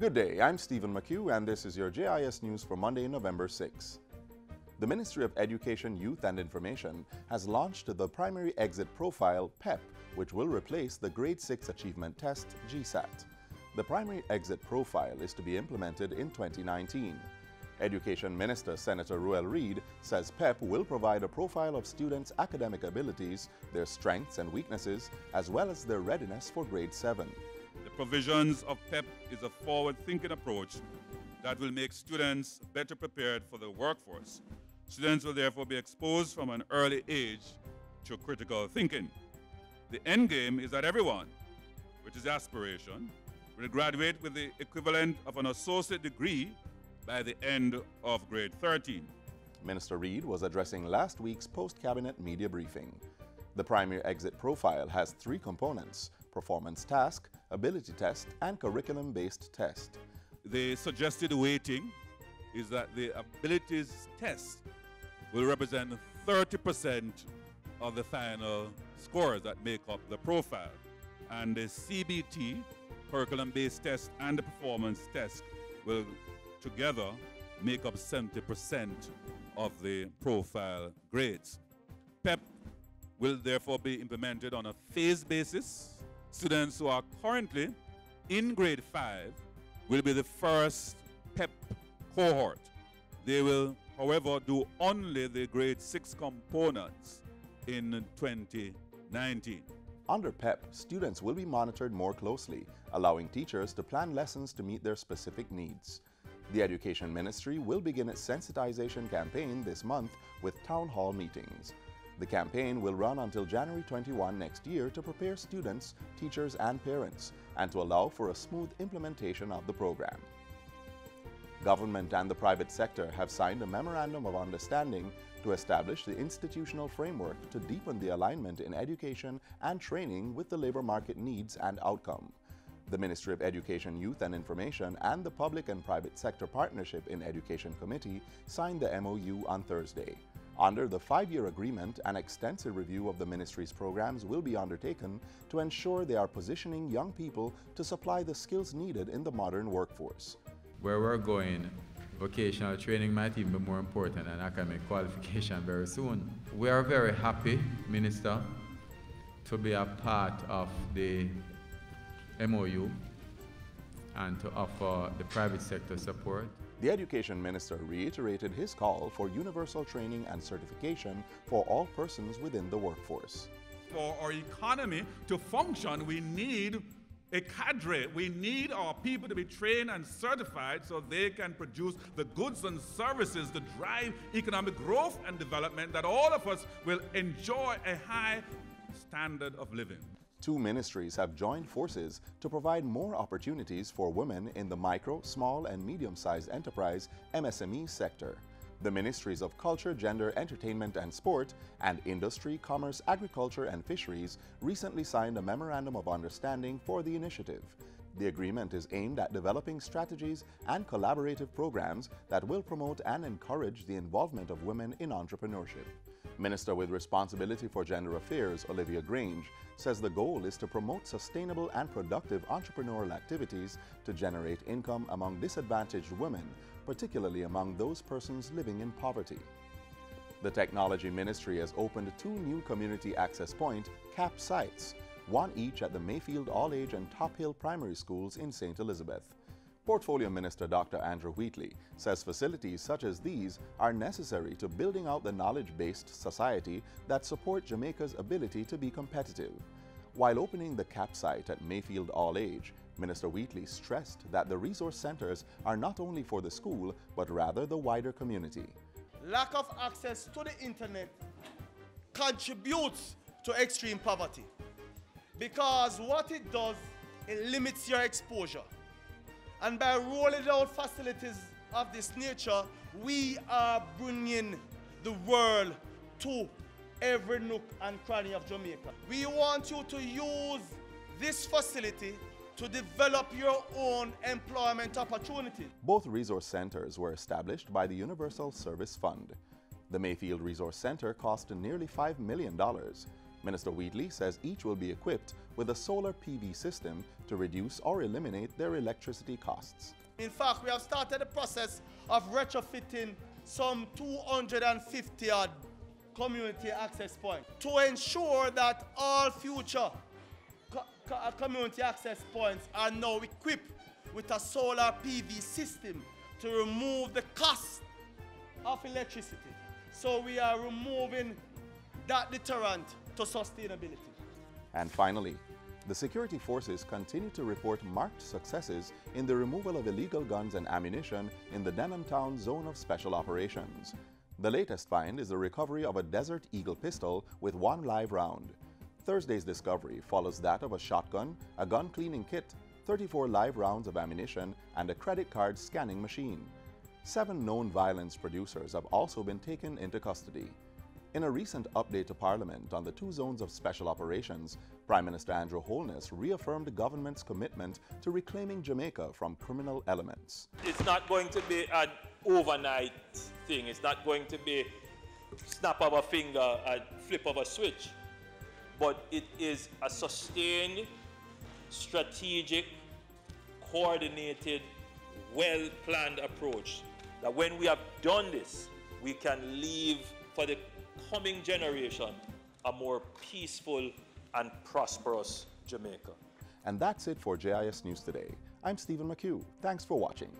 Good day, I'm Stephen McHugh and this is your JIS News for Monday, November 6. The Ministry of Education, Youth and Information has launched the Primary Exit Profile, PEP, which will replace the Grade 6 Achievement Test, GSAT. The Primary Exit Profile is to be implemented in 2019. Education Minister Senator Ruel Reid says PEP will provide a profile of students' academic abilities, their strengths and weaknesses, as well as their readiness for Grade 7. The provisions of PEP is a forward-thinking approach that will make students better prepared for the workforce. Students will therefore be exposed from an early age to critical thinking. The end game is that everyone, which is aspiration, will graduate with the equivalent of an associate degree by the end of grade 13. Minister Reid was addressing last week's post-cabinet media briefing. The Primary Exit Profile has 3 components: performance task, ability test, and curriculum-based test. The suggested weighting is that the abilities test will represent 30% of the final scores that make up the profile. And the CBT, curriculum-based test, and the performance test will together make up 70% of the profile grades. PEP will therefore be implemented on a phased basis. Students who are currently in grade 5 will be the first PEP cohort. They will, however, do only the grade 6 components in 2019. Under PEP, students will be monitored more closely, allowing teachers to plan lessons to meet their specific needs. The Education Ministry will begin its sensitization campaign this month with town hall meetings. The campaign will run until January 21 next year to prepare students, teachers, and parents, and to allow for a smooth implementation of the program. Government and the private sector have signed a Memorandum of Understanding to establish the institutional framework to deepen the alignment in education and training with the labor market needs and outcome. The Ministry of Education, Youth and Information and the Public and Private Sector Partnership in Education Committee signed the MOU on Thursday. Under the 5-year agreement, an extensive review of the ministry's programs will be undertaken to ensure they are positioning young people to supply the skills needed in the modern workforce. Where we're going, vocational training might even be more important than academic qualification very soon. We are very happy, Minister, to be a part of the MOU and to offer the private sector support. The Education Minister reiterated his call for universal training and certification for all persons within the workforce. For our economy to function, we need a cadre. We need our people to be trained and certified so they can produce the goods and services to drive economic growth and development that all of us will enjoy a high standard of living. 2 ministries have joined forces to provide more opportunities for women in the micro, small, and medium-sized enterprise MSME sector. The Ministries of Culture, Gender, Entertainment and Sport and Industry, Commerce, Agriculture and Fisheries recently signed a Memorandum of Understanding for the initiative. The agreement is aimed at developing strategies and collaborative programs that will promote and encourage the involvement of women in entrepreneurship. Minister with responsibility for gender affairs, Olivia Grange, says the goal is to promote sustainable and productive entrepreneurial activities to generate income among disadvantaged women, particularly among those persons living in poverty. The Technology Ministry has opened 2 new community access point CAP sites, 1 each at the Mayfield All-Age and Top Hill Primary Schools in St. Elizabeth. Portfolio Minister Dr. Andrew Wheatley says facilities such as these are necessary to building out the knowledge-based society that support Jamaica's ability to be competitive. While opening the CAP site at Mayfield All-Age, Minister Wheatley stressed that the resource centers are not only for the school, but rather the wider community. Lack of access to the internet contributes to extreme poverty because what it does, it limits your exposure. And by rolling out facilities of this nature, we are bringing the world to every nook and cranny of Jamaica. We want you to use this facility to develop your own employment opportunities. Both resource centers were established by the Universal Service Fund. The Mayfield Resource Center cost nearly $5 million. Minister Wheatley says each will be equipped with a solar PV system to reduce or eliminate their electricity costs. In fact, we have started the process of retrofitting some 250 odd community access points to ensure that all future community access points are now equipped with a solar PV system to remove the cost of electricity. So we are removing that deterrent to sustainability. And finally, the security forces continue to report marked successes in the removal of illegal guns and ammunition in the Denham Town Zone of Special Operations. The latest find is the recovery of a Desert Eagle pistol with 1 live round. Thursday's discovery follows that of a shotgun, a gun cleaning kit, 34 live rounds of ammunition, and a credit card scanning machine. 7 known violence producers have also been taken into custody. In a recent update to Parliament on the 2 zones of special operations, Prime Minister Andrew Holness reaffirmed the government's commitment to reclaiming Jamaica from criminal elements. It's not going to be an overnight thing. It's not going to be snap of a finger and flip of a switch. But it is a sustained, strategic, coordinated, well-planned approach that when we have done this, we can leave for the coming generation a more peaceful and prosperous Jamaica. And that's it for JIS News Today. I'm Stephen McHugh. Thanks for watching.